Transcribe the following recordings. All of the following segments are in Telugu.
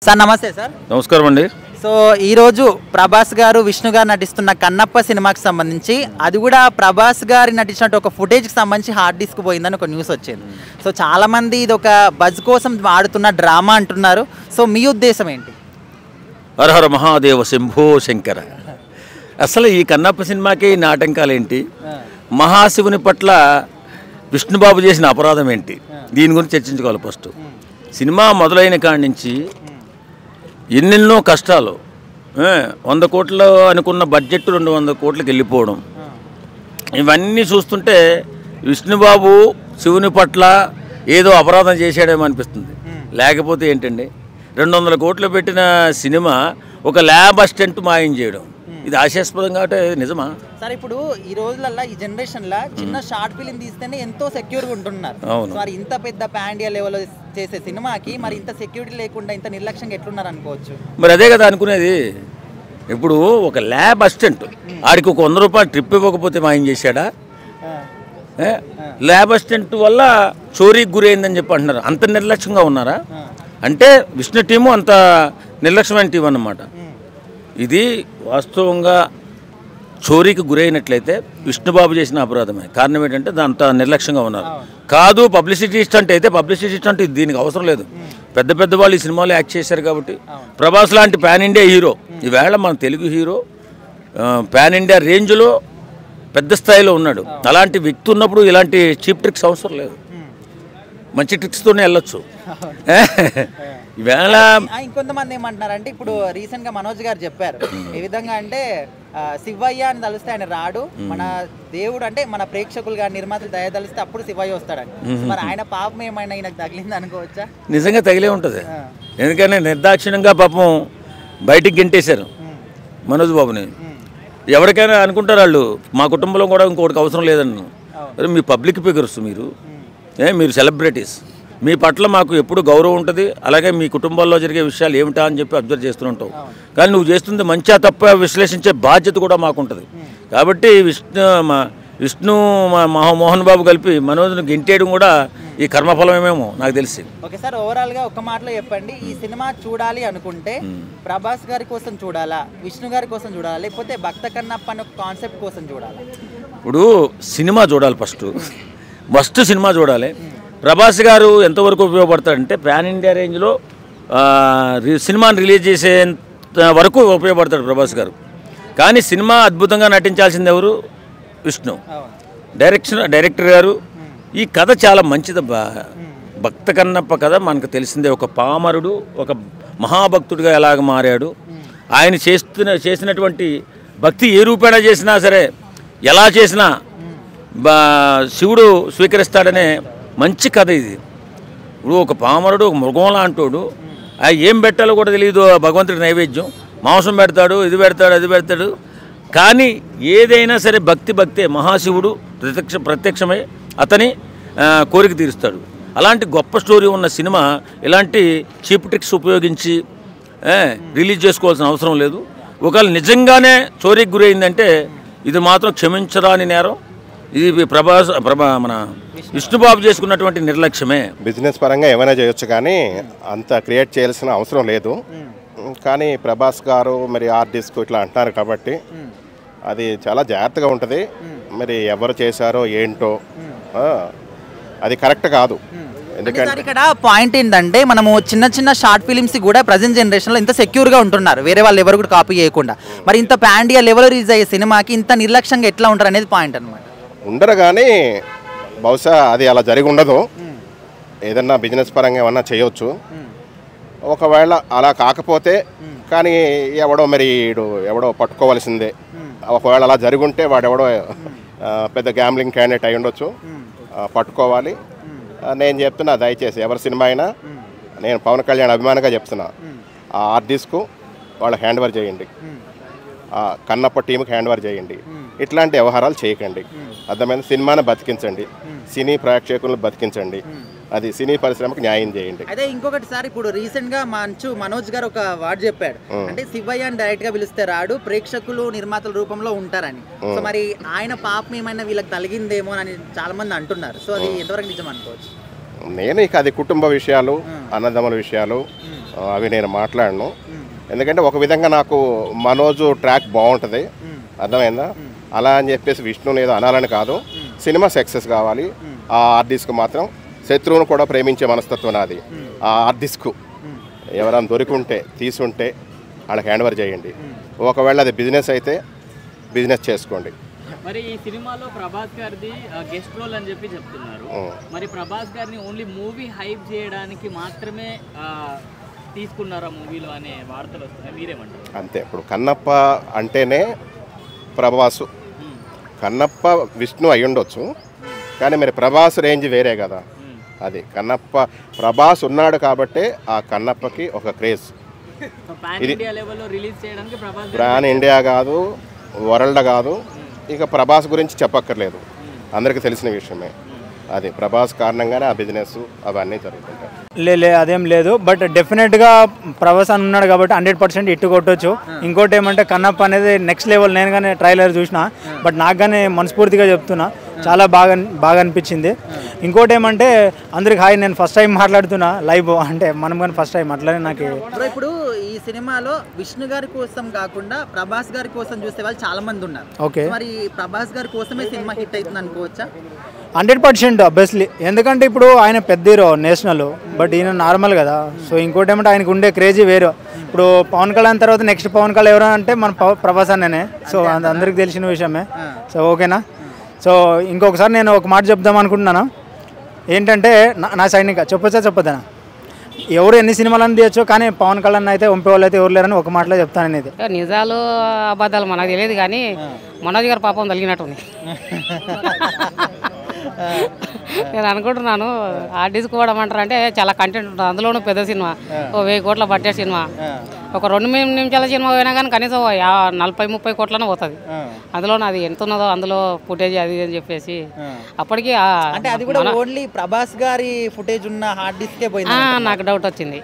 సార్ నమస్తే సార్. నమస్కారం అండి. సో ఈరోజు ప్రభాస్ గారు విష్ణు గారు నటిస్తున్న కన్నప్ప సినిమాకి సంబంధించి అది కూడా ప్రభాస్ గారి నటించినట్టు ఒక ఫుటేజ్కి సంబంధించి హార్డ్ డిస్క్ పోయిందని ఒక న్యూస్ వచ్చింది. సో చాలామంది ఇది ఒక బజ్ కోసం ఆడుతున్న డ్రామా అంటున్నారు. సో మీ ఉద్దేశం ఏంటి? హరహర మహాదేవ శంభో శంకర. అసలు ఈ కన్నప్ప సినిమాకి నాటంకాలు ఏంటి, మహాశివుని పట్ల విష్ణుబాబు చేసిన అపరాధం ఏంటి, దీని గురించి చర్చించుకోవాలి. ఫస్ట్ సినిమా మొదలైన కాడి నుంచి ఎన్నెన్నో కష్టాలు, 100 కోట్లు అనుకున్న బడ్జెట్ 200 కోట్లకి వెళ్ళిపోవడం, ఇవన్నీ చూస్తుంటే విష్ణుబాబు శివుని పట్ల ఏదో అపరాధం చేశాడేమో అనిపిస్తుంది. లేకపోతే ఏంటండి, 200 కోట్లు పెట్టిన సినిమా ఒక ల్యాబ్ అసిస్టెంట్ మాయం చేయడం, ఇది హాస్యాస్పదంగా అంటే నిజమా సార్? ఇప్పుడు ఈ రోజులలో ఈ జనరేషన్లో చిన్న షార్ట్ ఫిలిం తీస్తేనే ఎంతో సెక్యూర్గా ఉంటున్నారు. మరి ఇంత పెద్ద పాండియా లెవెల్లో చేసే సినిమాకి మరి ఇంత సెక్యూరిటీ లేకుండా ఇంత నిర్లక్ష్యంగా ఎట్లున్నారు అనుకోవచ్చు. మరి అదే కదా అనుకునేది. ఇప్పుడు ఒక ల్యాబ్ అసిస్టెంట్ ఆడికి ఒక 100 రూపాయలు ట్రిప్ ఇవ్వకపోతే మాయం చేశాడా? ల్యాబ్ అసిస్టెంట్ వల్ల చోరీకి గురైందని చెప్పి అంటున్నారు. అంత నిర్లక్ష్యంగా ఉన్నారా అంటే విష్ణు టీము అంత నిర్లక్ష్యమైన టీం అన్నమాట. ఇది వాస్తవంగా చోరీకి గురైనట్లయితే విష్ణుబాబు చేసిన అపరాధమే. కారణం ఏంటంటే అంత నిర్లక్ష్యంగా ఉన్నారు. కాదు పబ్లిసిటీ ఇస్టంట్ అయితే పబ్లిసిటీ ఇస్టంట్ దీనికి అవసరం లేదు. పెద్ద పెద్ద వాళ్ళు ఈ సినిమాలో యాక్ట్ చేశారు కాబట్టి. ప్రభాస్ లాంటి పాన్ ఇండియా హీరో, ఈవేళ మన తెలుగు హీరో పాన్ ఇండియా రేంజ్లో పెద్ద స్థాయిలో ఉన్నాడు. అలాంటి వ్యక్తి ఉన్నప్పుడు ఇలాంటి చీప్ ట్రిక్స్ అవసరం లేదు, మంచి ట్రిక్స్తోనే వెళ్ళొచ్చు. ఈవేళ ఇంకొంతమంది ఏమంటున్నారంటే, ఇప్పుడు రీసెంట్గా మనోజ్ గారు చెప్పారు ఏ విధంగా అంటే శివయ్య అని తలిస్తే ఆయన రాడు, మన దేవుడు అంటే మన ప్రేక్షకులు కానీ నిర్మాతలు దయ తలిస్తే అప్పుడు శివయ్య వస్తాడని. మరి ఆయన పాపం ఏమైనా ఈయనకు తగిలింది అనుకోవచ్చా? నిజంగా తగిలే ఉంటుంది. ఎందుకంటే నిర్దాక్షిణ్యంగా పాపం బయటికి గెంటేశారు మనోజ్ బాబుని. ఎవరికైనా అనుకుంటారు వాళ్ళు, మా కుటుంబంలో కూడా ఇంకోటికి అవసరం లేదని. మీ పబ్లిక్ ఫిగర్స్, మీరు సెలబ్రిటీస్, మీ పట్ల మాకు ఎప్పుడు గౌరవం ఉంటుంది. అలాగే మీ కుటుంబాల్లో జరిగే విషయాలు ఏమిటా అని చెప్పి అబ్జర్వ్ చేస్తుంటావు. కానీ నువ్వు చేస్తుంది మంచిగా తప్ప విశ్లేషించే బాధ్యత కూడా మాకు ఉంటుంది. కాబట్టి విష్ణు మోహన్ బాబు కలిపి మనోజ్ను గెంటేయడం కూడా ఈ కర్మఫలమేమో నాకు తెలిసి. ఓకే సార్, ఓవరాల్గా ఒక మాటలో చెప్పండి, ఈ సినిమా చూడాలి అనుకుంటే ప్రభాస్ గారి కోసం చూడాలా, విష్ణు గారి కోసం చూడాలా, లేకపోతే భక్త కన్నప్ప అనే కాన్సెప్ట్ కోసం చూడాలా? ఇప్పుడు సినిమా చూడాలి. ఫస్ట్ సినిమా చూడాలి. ప్రభాస్ గారు ఎంతవరకు ఉపయోగపడతాడంటే పాన్ ఇండియా రేంజ్లో సినిమాని రిలీజ్ చేసే వరకు ఉపయోగపడతాడు ప్రభాస్ గారు. కానీ సినిమా అద్భుతంగా నటించాల్సింది ఎవరు? విష్ణు. డైరెక్టర్ గారు ఈ కథ చాలా మంచిదబ్బా. భక్త కన్నప్ప కథ మనకు తెలిసిందే. ఒక పామరుడు ఒక మహాభక్తుడిగా ఎలాగ మారాడు, ఆయన చేసినటువంటి భక్తి ఏ రూపేణా చేసినా సరే, ఎలా చేసినా శివుడు స్వీకరిస్తాడనే మంచి కథ ఇది. ఇప్పుడు ఒక పామరుడు ఒక మృగం లాంటోడు, ఏం పెట్టాలో కూడా తెలియదు భగవంతుడి నైవేద్యం, మాంసం పెడతాడు, ఇది పెడతాడు, అది పెడతాడు. కానీ ఏదైనా సరే భక్తే. మహాశివుడు ప్రత్యక్షమై అతని కోరిక తీరుస్తాడు. అలాంటి గొప్ప స్టోరీ ఉన్న సినిమా ఇలాంటి చీప్ ట్రిక్స్ ఉపయోగించి రిలీజ్ చేసుకోవాల్సిన అవసరం లేదు. ఒకవేళ నిజంగానే చోరీకి గురైందంటే ఇది మాత్రం క్షమించరాని నేరం. ఇది మన విష్ణుబాబు చేసుకున్నటువంటి నిర్లక్ష్యమే. బిజినెస్ పరంగా ఏమైనా చేయొచ్చు కానీ అంత క్రియేట్ చేయాల్సిన అవసరం లేదు. కానీ ప్రభాస్ గారు మరి ఆర్టిస్ట్ ఇట్లా అంటున్నారు కాబట్టి అది చాలా జాగ్రత్తగా ఉంటుంది. మరి ఎవరు చేశారో ఏంటో అది కరెక్ట్ కాదు. ఎందుకంటే ఇక్కడ పాయింట్ ఏంటంటే, మనము చిన్న షార్ట్ ఫిలిమ్స్ కూడా ప్రజెంట్ జనరేషన్లో ఇంత సెక్యూర్గా ఉంటున్నారు, వేరే వాళ్ళు ఎవరు కూడా కాపీ చేయకుండా. మరి ఇంత పాండియా లెవెల్ రిలీజ్ అయ్యే సినిమాకి ఇంత నిర్లక్ష్యంగా ఎట్లా ఉంటారు అనేది పాయింట్ అనమాట. ఉండరు కానీ బహుశా అది అలా జరిగి ఉండదు. ఏదన్నా బిజినెస్ పరంగా ఏమన్నా చేయొచ్చు. ఒకవేళ అలా కాకపోతే కానీ ఎవడో పట్టుకోవాల్సిందే. ఒకవేళ అలా జరిగి ఉంటే వాడెవడో పెద్ద గ్యాంబ్లింగ్ క్యాండిడేట్ అయి ఉండొచ్చు, పట్టుకోవాలి. నేను చెప్తున్నా, దయచేసి ఎవరి సినిమా అయినా నేను పవన్ కళ్యాణ్ అభిమానంగా చెప్తున్నా, ఆ ఆర్టిస్ట్కు వాళ్ళు హ్యాండ్ ఓవర్ చేయండి, కన్నప్ప టీంకి హ్యాండ్ ఓవర్ చేయండి. ఇట్లాంటి వ్యవహారాలు చేయకండి. అర్థమైన సినిమాని బతికించండి, సినీ ప్రేక్షకులను బతికించండి. అది సినీ పరిశ్రమకు న్యాయం చేయండి. అదే ఇంకొకటి సార్, ఇప్పుడు రీసెంట్ గా మనోజ్ గారు ఒక వార్డ్ చెప్పాడు, అంటే శివయ్య అని డైరెక్ట్ గా పిలిస్తే రాడు, ప్రేక్షకులు నిర్మాతల రూపంలో ఉంటారని. సో మరి ఆయన పాపం ఏమైనా వీళ్ళకి తలిగిందేమో అని చాలా మంది అంటున్నారు. సో అది ఎంతవరకు నిజం అనుకోవచ్చు? నేను ఇక అది కుటుంబ విషయాలు, అన్నదమ్ముల విషయాలు అవి నేను మాట్లాడను. ఎందుకంటే ఒక విధంగా నాకు మనోజు ట్రాక్ బాగుంటుంది, అర్థమైందా? అలా అని చెప్పేసి విష్ణుని ఏదో అనాలని కాదు, సినిమా సక్సెస్ కావాలి. ఆ ఆర్టిస్ట్కు మాత్రం శత్రువును కూడా ప్రేమించే మనస్తత్వం నాది. ఆ ఆర్టిస్ట్కు ఎవరైనా దొరికింటే తీసుంటే వాళ్ళకి హ్యాండ్ ఓవర్ చేయండి. ఒకవేళ అది బిజినెస్ అయితే బిజినెస్ చేసుకోండి. మరి ఈ సినిమాలో ప్రభాస్ గారిది గెస్ట్ రోల్ అని చెప్పి చెప్తున్నారు. మరి ప్రభాస్ గారిని ఓన్లీ మూవీ హైప్ చేయడానికి మాత్రమే తీసుకున్నారా మూవీలో అనే వార్తలు వస్తున్నాయి, మీరేమంటారు? అంతే. ఇప్పుడు కన్నప్ప అంటేనే ప్రభాసు, కన్నప్ప విష్ణు అయి ఉండొచ్చు, కానీ మరి ప్రభాస్ రేంజ్ వేరే కదా. అది కన్నప్ప ప్రభాస్ ఉన్నాడు కాబట్టి ఆ కన్నప్పకి ఒక క్రేజ్. ఇది ప్యాన్ ఇండియా కాదు, వరల్డ్ కాదు, ఇక ప్రభాస్ గురించి చెప్పక్కర్లేదు, అందరికీ తెలిసిన విషయమే. అది ప్రభాస్ కారణంగానే ఆ బిజినెస్ అవన్నీ జరుగుతుంటాయి. అదేం లేదు, బట్ డెఫినెట్గా ప్రభాస్ అని ఉన్నాడు కాబట్టి 100% ఇట్టు కొట్టొచ్చు. ఇంకోటి ఏమంటే కన్నప్ప అనేది నెక్స్ట్ లెవెల్. నేను కానీ ట్రైలర్ చూసిన, బట్ నాకు కానీ మనస్ఫూర్తిగా చెప్తున్నా చాలా బాగా అనిపించింది. ఇంకోటి ఏమంటే అందరికి హాయ్, నేను ఫస్ట్ టైం మాట్లాడుతున్నా లైవ్, అంటే మనం కానీ ఫస్ట్ టైం అట్లనే నాకు. ఇప్పుడు ఈ సినిమాలో విష్ణు గారి కోసం కాకుండా ప్రభాస్ గారి కోసం చూసే వాళ్ళు చాలా మంది ఉన్నారు. ఓకే, మరి ప్రభాస్ గారి కోసమే సినిమా హిట్ అవుతుంది అనుకోవచ్చా? 100% అబ్వియస్లీ. ఎందుకంటే ఇప్పుడు ఆయన పెద్ద హీరో నేషనల్, బట్ ఈయన నార్మల్ కదా. సో ఇంకోటి ఏమంటే ఆయనకు ఉండే క్రేజీ వేరు. ఇప్పుడు పవన్ కళ్యాణ్ తర్వాత నెక్స్ట్ పవన్ కళ్యాణ్ ఎవరు అంటే మన ప్రభాస్ అన్ననే. సో అందరికి తెలిసిన విషయమే. సో ఓకేనా. సో ఇంకొకసారి నేను ఒక మాట చెప్దాం అనుకుంటున్నాను. ఏంటంటే నా సైనిక చెప్పొద్దా, ఎవరు ఎన్ని సినిమాలను తీయచ్చు, కానీ పవన్ కళ్యాణ్ అయితే వంపే వాళ్ళు అయితే ఎవరు లేరని ఒక మాటలో చెప్తాను అనేది. నిజాలు అబద్ధాలు మనకు తెలియదు, కానీ మనోజ్ గారు పాపం తగిలినట్టుంది. నేను అనుకుంటున్నాను ఆర్టిస్ట్ కూడా అంటారు అంటే చాలా కంటెంట్ ఉంటుంది, అందులోనూ పెద్ద సినిమా, 1000 కోట్ల బడ్జెట్ సినిమా. ఒక 2 నిమిషాల సినిమా పోయినా కానీ కనీసం 40-30 కోట్లనే పోతుంది. అందులోనూ అది ఎంత ఉన్నదో అందులో ఫుటేజ్ అది అని చెప్పేసి అప్పటికి అంటే అది కూడా ఓన్లీ ప్రభాస్ గారి ఫుటేజ్ ఉన్న హార్డ్ డిస్కే పోయింది. నాకు డౌట్ వచ్చింది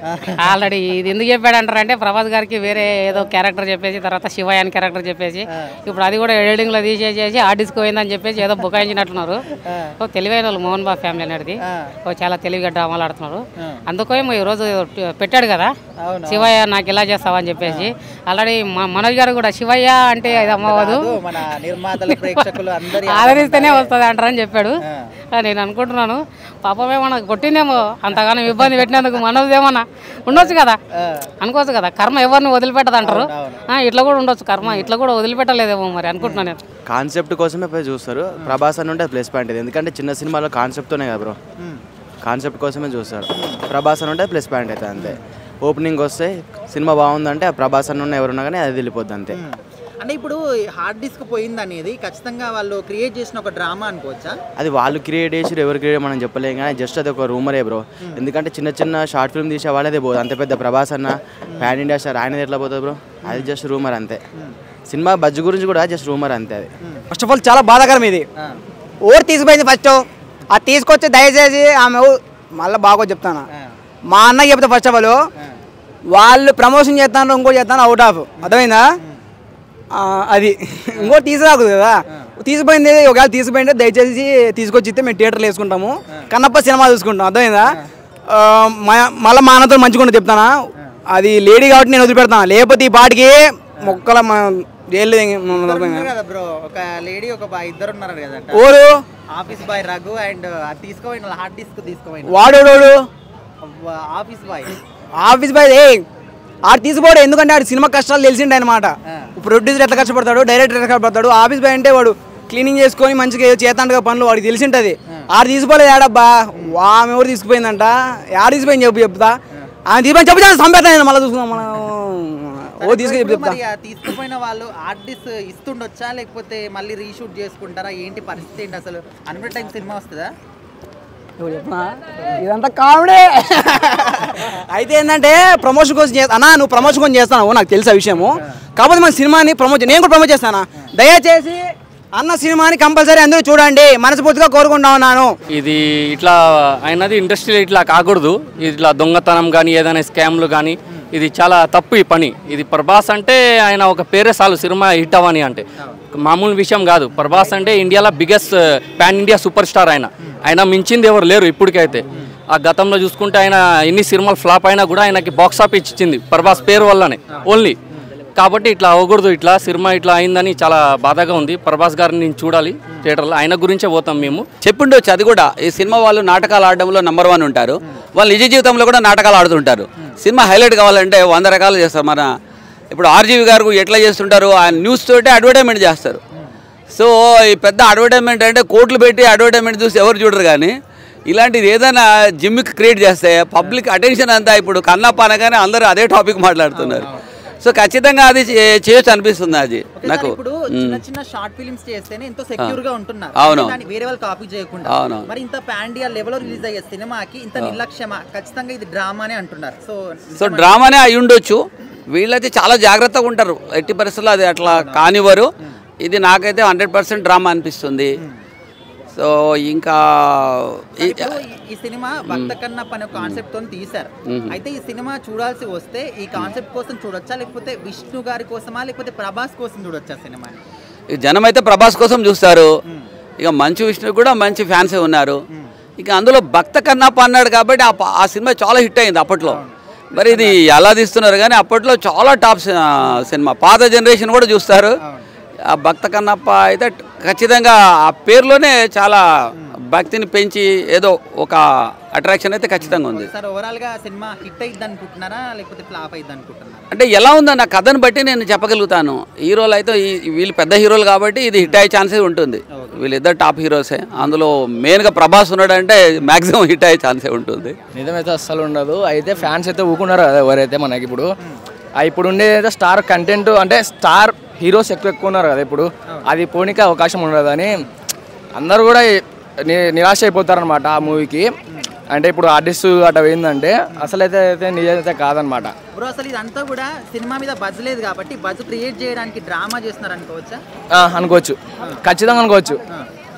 ఆల్రెడీ. ఇది ఎందుకు చెప్పాడు అంటారంటే ప్రభాస్ గారికి వేరే ఏదో క్యారెక్టర్ చెప్పేసి తర్వాత శివయ్య అని క్యారెక్టర్ చెప్పేసి ఇప్పుడు అది కూడా ఎడిటింగ్ లో తీసేసేసి హార్డ్ డిస్క్ పోయిందని చెప్పేసి ఏదో బుకాయించినట్టున్నారు. తెలివైన వాళ్ళు మోహన్ బాబు ఫ్యామిలీ అనేది చాలా తెలివిగా డ్రామాలు ఆడుతున్నారు. అందుకోసం ఈరోజు పెట్టాడు కదా శివయ్య నాకు ఇలా చేస్తావని చెప్పేసి. ఆల్రెడీ మనోజ్ గారు కూడా శివయ్య అంటే ఇది అమ్మవదు, ఆదరిస్తేనే వస్తుంది అంటారని చెప్పాడు. నేను అనుకుంటున్నాను పాపమేమన్నా కొట్టిందేమో అంతగానో ఇబ్బంది పెట్టినందుకు మనోజ్ ఏమన్నా ఉండొచ్చు కదా, అనుకోవచ్చు కదా. కర్మ ఎవరిని వదిలిపెట్టదు అంటారు, ఇట్లా కూడా ఉండొచ్చు కర్మ, ఇట్లా కూడా వదిలిపెట్టలేదేమో మరి అనుకుంటున్నాను నేను. కాన్సెప్ట్ కోసమే పోయి చూస్తారు. ప్రభాస్ అని ఉంటే ప్లస్ పాయింట్ ఇది, ఎందుకంటే చిన్న సినిమాలో కాన్సెప్ట్తోనే కదా బ్రో, కాన్సెప్ట్ కోసమే చూస్తారు. ప్రభాస్ అని ఉంటే ప్లస్ పాయింట్ అవుతుంది అంతే. ఓపెనింగ్ వస్తే సినిమా బాగుందంటే ఆ ప్రభాస్ అని ఉన్న ఎవరున్నా కానీ అది వెళ్ళిపోద్ది అంతే. అంటే ఇప్పుడు హార్డ్ డిస్క్ పోయింది అనేది ఖచ్చితంగా వాళ్ళు క్రియేట్ చేసిన ఒక డ్రామా అనుకోవచ్చా? అది వాళ్ళు క్రియేట్ చేసి ఎవరు క్రియేట్ మనం చెప్పలేం, కానీ జస్ట్ అది ఒక రూమరే బ్రో. ఎందుకంటే చిన్న షార్ట్ ఫిల్మ్ తీసే వాళ్ళదే పోదు, అంత పెద్ద ప్రభాస్ అన్న ప్యాన్ ఇండియా స్టార్ ఆయనది ఎట్లా పోతుంది బ్రో? అది జస్ట్ రూమర్ అంతే. సినిమా బడ్జ్ గురించి కూడా జస్ట్ రూమర్ అంతే. అది ఫస్ట్ ఆఫ్ ఆల్ చాలా బాధాకరం ఇది. ఓరు తీసుకుపోయింది ఫస్ట్, అది తీసుకొచ్చి దయచేసి ఆమె మళ్ళీ బాగా చెప్తాను. మా అన్నకి చెప్తే ఫస్ట్ ఆఫ్ ఆల్ వాళ్ళు ప్రమోషన్ చేస్తాను ఇంకోటి చేస్తాను అవుట్ ఆఫ్, అర్థమైందా? అది ఇంకోటి తీసుకురాకూడదు కదా. తీసుకుపోయింది ఒకవేళ తీసుకుపోయింటే దయచేసి తీసుకొచ్చి ఇస్తే మేము థియేటర్లో వేసుకుంటాము, కన్నప్ప సినిమా చూసుకుంటాం, అర్థమైందా? మళ్ళీ మా అన్నతో మంచిగా చెప్తానా, అది లేడీ కాబట్టి నేను వదిలిపెడతాను, లేకపోతే ఈ పాటికి మొక్కల ఒక లేడీ ఒక ఇద్దరు ఉన్నారు కదా, ఓరు ఆఫీస్ బాయ్ రఘు అండ్ తీసుకోపోయిన హార్డ్ డిస్క్ తీసుకోపోయిన వాడు ఆఫీస్ బాయ్ ఆడు తీసుకోడు, ఎందుకంటే ఆడు సినిమా కష్టాలు తెలిసిండే అనమాట. ప్రొడ్యూసర్ ఎట్లా కష్టపడతాడు, డైరెక్టర్ ఎట్లా కష్టపడతాడు, ఆఫీస్ బాయ్ అంటే వాడు క్లీనింగ్ చేసుకొని మంచిగా చేస్తాండగా పనులు వాడికి తెలిసింటది. ఆడు తీసుకోలేదు ఏడబ్బా, ఆమె ఎవరు తీసుకుపోయిందంట, ఆడు తీసుకుపోయింది చెప్తా, ఆమె తీసుకొని చెప్తాను సంపేతాను మళ్ళీ చూసుకుందాం మనం. ఓ తీసుకొని చెప్తా. తీసుకుపోయిన వాళ్ళు హార్డ్ డిస్క్ ఇస్తుండొచ్చా లేకపోతే మళ్ళీ రీషూట్ చేసుకుంటారా, ఏంటి పరిస్థితి ఏంటి అసలు? అన్వర్ టైం సినిమా వస్తుందా? ఇదంతా కామెడీ. అయితే ఏంటంటే ప్రమోషన్ కోసం అన్నా, నువ్వు ప్రమోషన్ కోసం చేస్తావు నాకు తెలుసు ఆ విషయము, కాకపోతే మన సినిమాని నేను కూడా ప్రమోట్ చేస్తానా, దయచేసి అన్న సినిమాని కంపల్సరీ అందరూ చూడండి, మనస్ఫూర్తిగా కోరుకుంటా ఉన్నాను. ఇది ఇట్లా అయినది ఇండస్ట్రీలో ఇట్లా కాకూడదు, ఇట్లా దొంగతనం కానీ ఏదైనా స్కామ్లు కానీ, ఇది చాలా తప్పు ఈ పని. ఇది ప్రభాస్ అంటే ఆయన ఒక పేరే చాలు సినిమా హిట్ అవ్వని, అంటే మామూలు విషయం కాదు. ప్రభాస్ అంటే ఇండియాలో biggest pan India super star, ఆయన మించింది ఎవరు లేరు ఇప్పటికైతే. ఆ గతంలో చూసుకుంటే ఆయన ఎన్ని సినిమాలు ఫ్లాప్ అయినా కూడా ఆయనకి బాక్స్ ఆఫీస్ ఇచ్చింది ప్రభాస్ పేరు వల్లనే ఓన్లీ. కాబట్టి ఇట్లా అవ్వకూడదు, ఇట్లా సినిమా ఇట్లా అయిందని చాలా బాధగా ఉంది. ప్రభాస్ గారిని నేను చూడాలి థియేటర్లో, ఆయన గురించే పోతాం మేము. చెప్పిండొచ్చు అది కూడా. ఈ సినిమా వాళ్ళు నాటకాలు ఆడడంలో నెంబర్ 1 ఉంటారు, వాళ్ళు నిజ జీవితంలో కూడా నాటకాలు ఆడుతుంటారు. సినిమా హైలైట్ కావాలంటే 100 రకాలు చేస్తారు. మన ఇప్పుడు ఆర్జీవి గారు ఎట్లా చేస్తుంటారు, ఆ న్యూస్ తోటే అడ్వర్టైజ్మెంట్ చేస్తారు. సో ఈ పెద్ద అడ్వర్టైజ్మెంట్ అంటే కోట్లు పెట్టి అడ్వర్టైజ్మెంట్ చూసి ఎవరు చూడరు, కానీ ఇలాంటిది ఏదైనా జిమ్మిక్ క్రియేట్ చేస్తే పబ్లిక్ అటెన్షన్ అంతా ఇప్పుడు కన్నప్ప అనగానే అందరూ అదే టాపిక్ మాట్లాడుతున్నారు. సో ఖచ్చితంగా అది చేయొచ్చు అనిపిస్తుంది. అది నాకు ఇప్పుడు చిన్న షార్ట్ ఫిల్మ్స్ చేస్తేనే ఎంతో సెక్యూర్ గా ఉంటున్నారు. అవును, వేరే వాళ్ళు కాపీ చేయకుండా. అవును, మరి ఇంత పాండియా లెవెల్ లో రిలీజ్ అయ్యే సినిమాకి ఇంత నిర్లక్ష్యమా? ఖచ్చితంగా ఇది డ్రామానే అంటున్నారు. సో డ్రామానే అయి ఉండొచ్చు. వీళ్ళైతే చాలా జాగ్రత్తగా ఉంటారు, ఎట్టి పరిస్థితుల్లో అది అట్లా కానివ్వరు. ఇది నాకైతే 100% డ్రామా అనిపిస్తుంది. సో ఇంకా ఈ సినిమా భక్త కన్నప్ప అనే కాన్సెప్ట్ తో తీశారు. అయితే ఈ సినిమా చూడాల్సి వస్తే ఈ కాన్సెప్ట్ కోసం చూడొచ్చా, లేకపోతే విష్ణు గారి కోసమా, లేకపోతే ప్రభాస్ కోసం చూడొచ్చా సినిమా? జనం అయితే ప్రభాస్ కోసం చూస్తారు. ఇక మంచు విష్ణు కూడా మంచి ఫ్యాన్సే ఉన్నారు. ఇక అందులో భక్త కన్నప్ప అన్నాడు కాబట్టి ఆ సినిమా చాలా హిట్ అయింది అప్పట్లో. మరి ఇది ఎలా తీస్తున్నారు కానీ అప్పట్లో చాలా టాప్ సినిమా, పాత జనరేషన్ కూడా చూస్తారు. ఆ భక్త కన్నప్ప అయితే ఖచ్చితంగా ఆ పేరులోనే చాలా భక్తిని పెంచి ఏదో ఒక అట్రాక్షన్ అయితే ఖచ్చితంగా ఉంది. సార్ ఓవరాల్ గా సినిమా హిట్ అయ్యిద్ది అనుకుంటున్నారా, లేకపోతే ఫ్లాప్ అయ్యిద్ది అనుకుంటున్నారా? అంటే ఎలా ఉందో నా కథను బట్టి నేను చెప్పగలుగుతాను. హీరోలు అయితే వీళ్ళు పెద్ద హీరోలు కాబట్టి ఇది హిట్ అయ్యే ఛాన్సే ఉంటుంది. వీళ్ళిద్దరు టాప్ హీరోసే. అందులో మెయిన్గా ప్రభాస్ ఉన్నాడంటే మ్యాక్సిమం హిట్ అయ్యే ఛాన్సే ఉంటుంది. నిజమైతే అస్సలు ఉండదు. అయితే ఫ్యాన్స్ అయితే ఊకున్నారు కదా ఎవరైతే మనకి ఇప్పుడు ఇప్పుడు ఉండేదైతే స్టార్ కంటెంట్ అంటే స్టార్ హీరోస్ ఎక్కువ ఉన్నారు కదా ఇప్పుడు, అది పోనీకి అవకాశం ఉండదని అందరూ కూడా నిరాశ అయిపోతారనమాట ఆ మూవీకి. అంటే ఇప్పుడు ఆర్టిస్ట్ అట్లా పోయిందంటే అసలు అయితే నిజమైతే కాదనమాట. బ్రో అసలు ఇదంతా కూడా సినిమా మీద బజ్ లేదు కాబట్టి బజ్ క్రియేట్ చేయడానికి డ్రామా చేస్తున్నారు అనుకోవచ్చా? అనుకోవచ్చు, ఖచ్చితంగా అనుకోవచ్చు.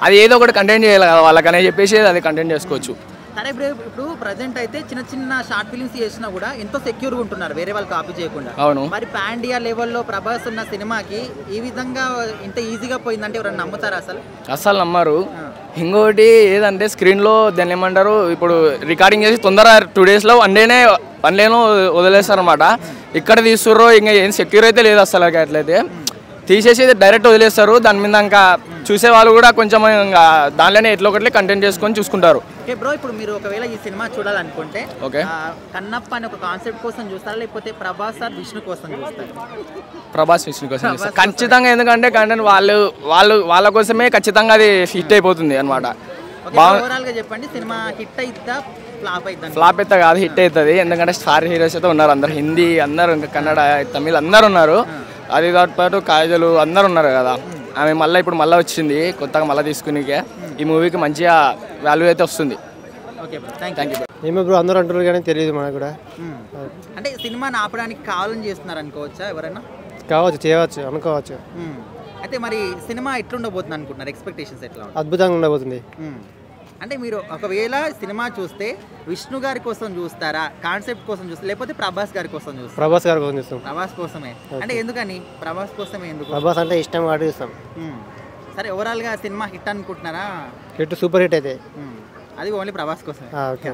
అది ఏదో ఒకటి కంటెంట్ చేయాలి కదా వాళ్ళకనే చెప్పేసి అది కంటెంట్ చేసుకోవచ్చు. సరే ఇప్పుడు ప్రజెంట్ అయితే చిన్న షార్ట్ ఫిల్మ్స్ చేసినా కూడా ఎంతో సెక్యూర్గా ఉంటున్నారు, వేరే వాళ్ళు కాపీ చేయకుండా. అవును. మరి పాండియా లెవెల్లో ప్రభాస్ ఉన్న సినిమాకి ఈ విధంగా ఇంత ఈజీగా పోయిందంటే ఎవరైనా నమ్ముతారా? అసలు నమ్మరు. ఇంకోటి ఏదంటే స్క్రీన్లో దాన్ని ఏమంటారు, ఇప్పుడు రికార్డింగ్ చేసి తొందర 2 daysలో వన్లేను వదిలేస్తారు అనమాట. ఇక్కడ తీస్తుర్రో ఇంకా ఏం సెక్యూర్ అయితే లేదు అసలు. అట్లయితే తీసేసి డైరెక్ట్ వదిలేస్తారు. దాని మీద ఇంకా చూసే వాళ్ళు కూడా కొంచెం దానిలోనే ఎట్లా ఒకటి కంటెంట్ చేసుకొని చూసుకుంటారు. బ్రో ఇప్పుడు మీరు ఒకవేళ ఈ సినిమా చూడాలనుకుంటే ఓకే కన్నప్ప అనే ఒక కాన్సెప్ట్ కోసం చూస్తారా, లేకపోతే ప్రభాస్ ఆర్ విష్ణు కోసం చూస్తారా? ప్రభాస్ విష్ణు కోసం చూస్తారు ఖచ్చితంగా. ఎందుకంటే కంటెంట్ వాళ్ళ కోసమే ఖచ్చితంగా అది హిట్ అయిపోతుంది అనమాట. ఓవరాల్ గా చెప్పండి, సినిమా హిట్ అయిద్దా ఫ్లాప్ అయిద్దా? ఫ్లాప్ అయితే కాదు, హిట్ అవుతుంది. ఎందుకంటే స్టార్ హీరోస్ అయితే ఉన్నారు, అందరు హిందీ అందరు, ఇంకా కన్నడ, తమిళ్ అందరు ఉన్నారు. అది పాటు కాజలు అందరు ఉన్నారు కదా. ఆమె ఇప్పుడు మళ్ళీ వచ్చింది కొత్తగా మళ్ళీ తీసుకునికే. ఈ మూవీకి మంచిగా వాల్యూ అయితే వస్తుంది. Thank you. ఏమో బ్రో అందరూ అంటారు కానీ తెలియదు మనకు కూడా. అంటే సినిమాని ఆపడానికి కావాలని చేస్తున్నారు అనుకోవచ్చా ఎవరైనా? కావచ్చు, చేయవచ్చు, అనుకోవచ్చు. అయితే మరి సినిమా ఎట్లుండబోతుంది అనుకుంటున్నారు? ఎక్స్పెక్టేషన్స్ ఎట్లా? అద్భుతంగా ఉండబోతుంది. అంటే మీరు ఒకవేళ సినిమా చూస్తే విష్ణు గారి కోసం చూస్తారా, కాన్సెప్ట్ కోసం చూస్తారా, లేకపోతే ప్రభాస్ గారి కోసం చూస్తారా? ప్రభాస్ గారి కోసం చూస్తాం. ప్రభాస్ కోసమే. అంటే ఎందుకని ప్రభాస్ కోసమే? ఎందుకు? ప్రభాస్ అంటే ఇష్టం కాబట్టి చూస్తాం. సరే ఓవరాల్ గా సినిమా హిట్ అనుకుంటున్నారా? హిట్, సూపర్ హిట్ అయితే అది ఓన్లీ ప్రభాస్ కోసమే. ఓకే.